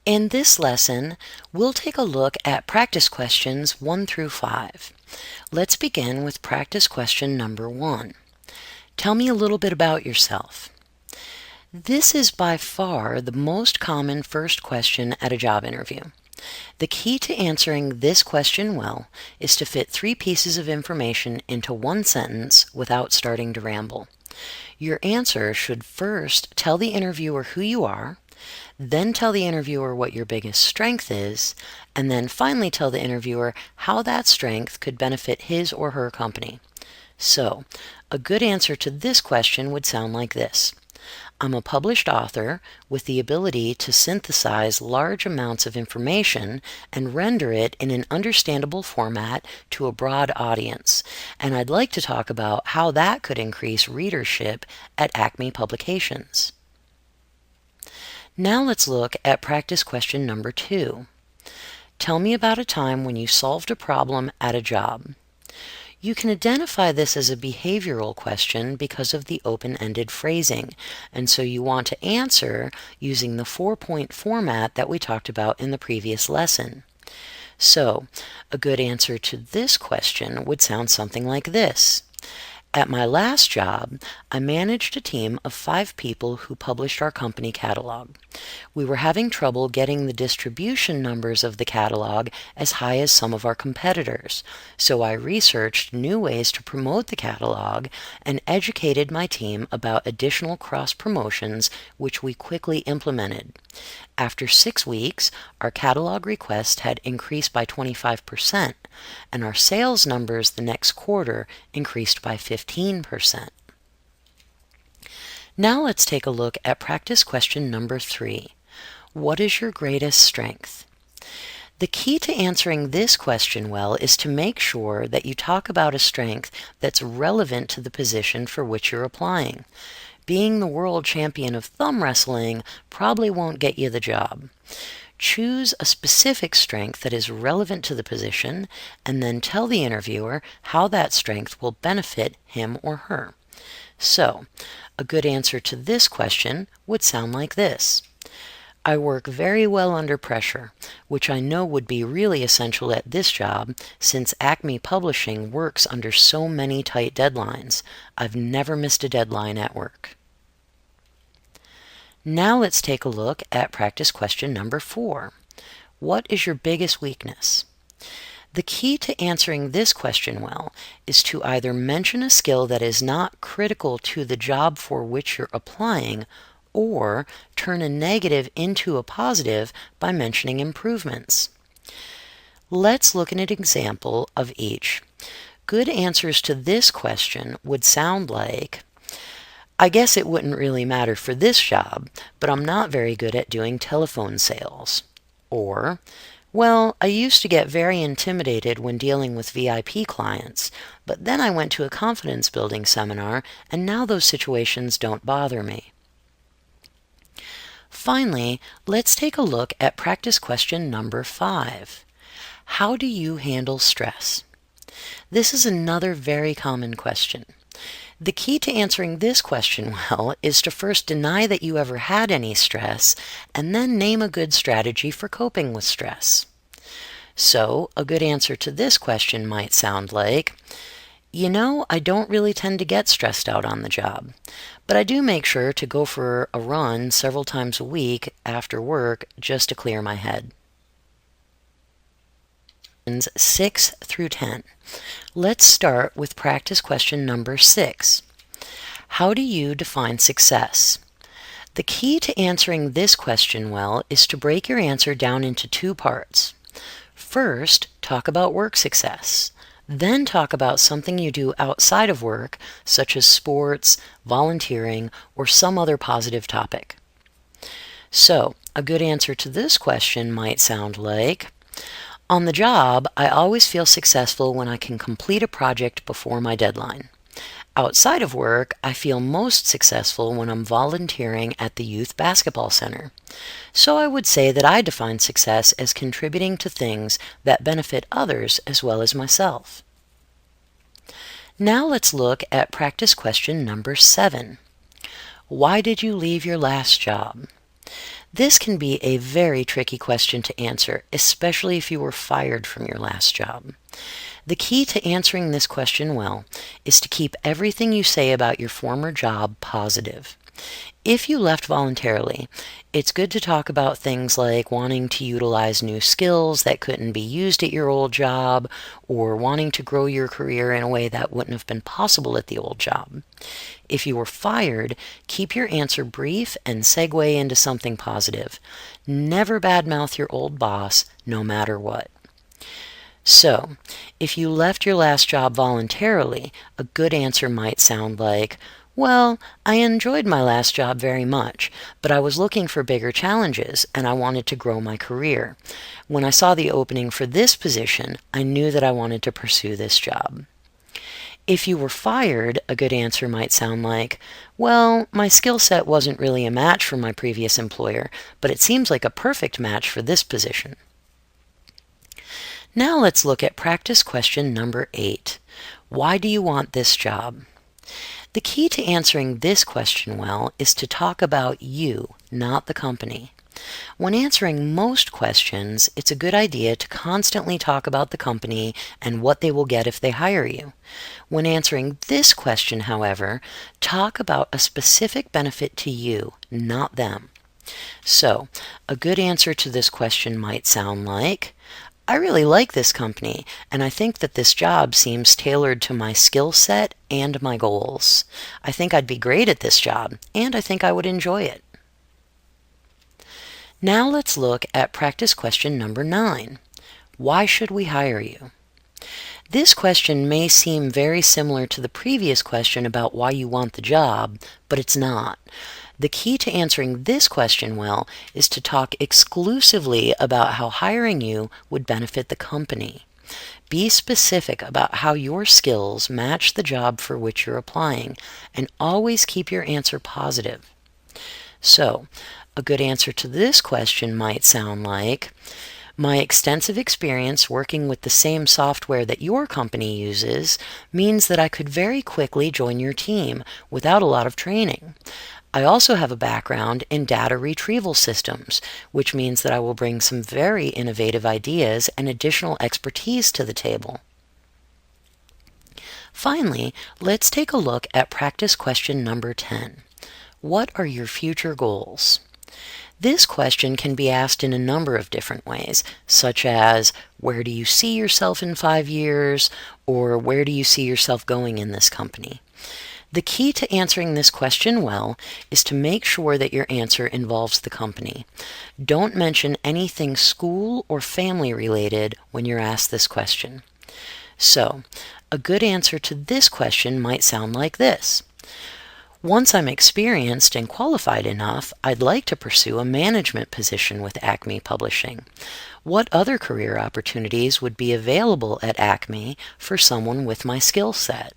In this lesson, we'll take a look at practice questions 1 through 5. Let's begin with practice question number 1. Tell me a little bit about yourself. This is by far the most common first question at a job interview. The key to answering this question well is to fit 3 pieces of information into one sentence without starting to ramble. Your answer should first tell the interviewer who you are, then tell the interviewer what your biggest strength is, and then finally tell the interviewer how that strength could benefit his or her company. So, a good answer to this question would sound like this. I'm a published author with the ability to synthesize large amounts of information and render it in an understandable format to a broad audience, and I'd like to talk about how that could increase readership at Acme Publications. Now let's look at practice question number 2. Tell me about a time when you solved a problem at a job. You can identify this as a behavioral question because of the open-ended phrasing, and so you want to answer using the 4-point format that we talked about in the previous lesson. So, a good answer to this question would sound something like this. At my last job, I managed a team of 5 people who published our company catalog. We were having trouble getting the distribution numbers of the catalog as high as some of our competitors, so I researched new ways to promote the catalog and educated my team about additional cross-promotions, which we quickly implemented. After 6 weeks, our catalog request had increased by 25%, and our sales numbers the next quarter increased by 15%. Now let's take a look at practice question number 3. What is your greatest strength? The key to answering this question well is to make sure that you talk about a strength that's relevant to the position for which you're applying. Being the world champion of thumb wrestling probably won't get you the job. Choose a specific strength that is relevant to the position, and then tell the interviewer how that strength will benefit him or her. So, a good answer to this question would sound like this. I work very well under pressure, which I know would be really essential at this job since Acme Publishing works under so many tight deadlines. I've never missed a deadline at work. Now let's take a look at practice question number 4. What is your biggest weakness? The key to answering this question well is to either mention a skill that is not critical to the job for which you're applying, or turn a negative into a positive by mentioning improvements. Let's look at an example of each. Good answers to this question would sound like, I guess it wouldn't really matter for this job, but I'm not very good at doing telephone sales. Or, well, I used to get very intimidated when dealing with VIP clients, but then I went to a confidence building seminar, and now those situations don't bother me. Finally, let's take a look at practice question number 5. How do you handle stress? This is another very common question. The key to answering this question well is to first deny that you ever had any stress, and then name a good strategy for coping with stress. So, a good answer to this question might sound like, I don't really tend to get stressed out on the job, but I do make sure to go for a run several times a week after work just to clear my head. 6 through 10. Let's start with practice question number 6. How do you define success? The key to answering this question well is to break your answer down into 2 parts. First, talk about work success. Then talk about something you do outside of work, such as sports, volunteering, or some other positive topic. So, a good answer to this question might sound like, on the job, I always feel successful when I can complete a project before my deadline. Outside of work, I feel most successful when I'm volunteering at the Youth Basketball Center. So I would say that I define success as contributing to things that benefit others as well as myself. Now let's look at practice question number 7. Why did you leave your last job? This can be a very tricky question to answer, especially if you were fired from your last job. The key to answering this question well is to keep everything you say about your former job positive. If you left voluntarily, it's good to talk about things like wanting to utilize new skills that couldn't be used at your old job, or wanting to grow your career in a way that wouldn't have been possible at the old job. If you were fired, keep your answer brief and segue into something positive. Never badmouth your old boss, no matter what. So, if you left your last job voluntarily, a good answer might sound like, well, I enjoyed my last job very much, but I was looking for bigger challenges and I wanted to grow my career. When I saw the opening for this position, I knew that I wanted to pursue this job. If you were fired, a good answer might sound like, well, my skill set wasn't really a match for my previous employer, but it seems like a perfect match for this position. Now let's look at practice question number 8. Why do you want this job? The key to answering this question well is to talk about you, not the company. When answering most questions, it's a good idea to constantly talk about the company and what they will get if they hire you. When answering this question, however, talk about a specific benefit to you, not them. So, a good answer to this question might sound like, I really like this company, and I think that this job seems tailored to my skill set and my goals. I think I'd be great at this job, and I think I would enjoy it. Now let's look at practice question number 9. Why should we hire you? This question may seem very similar to the previous question about why you want the job, but it's not. The key to answering this question well is to talk exclusively about how hiring you would benefit the company. Be specific about how your skills match the job for which you're applying, and always keep your answer positive. So, a good answer to this question might sound like, my extensive experience working with the same software that your company uses means that I could very quickly join your team without a lot of training. I also have a background in data retrieval systems, which means that I will bring some very innovative ideas and additional expertise to the table. Finally, let's take a look at practice question number 10. What are your future goals? This question can be asked in a number of different ways, such as, where do you see yourself in 5 years, or where do you see yourself going in this company? The key to answering this question well is to make sure that your answer involves the company. Don't mention anything school or family related when you're asked this question. So, a good answer to this question might sound like this. Once I'm experienced and qualified enough, I'd like to pursue a management position with Acme Publishing. What other career opportunities would be available at Acme for someone with my skill set?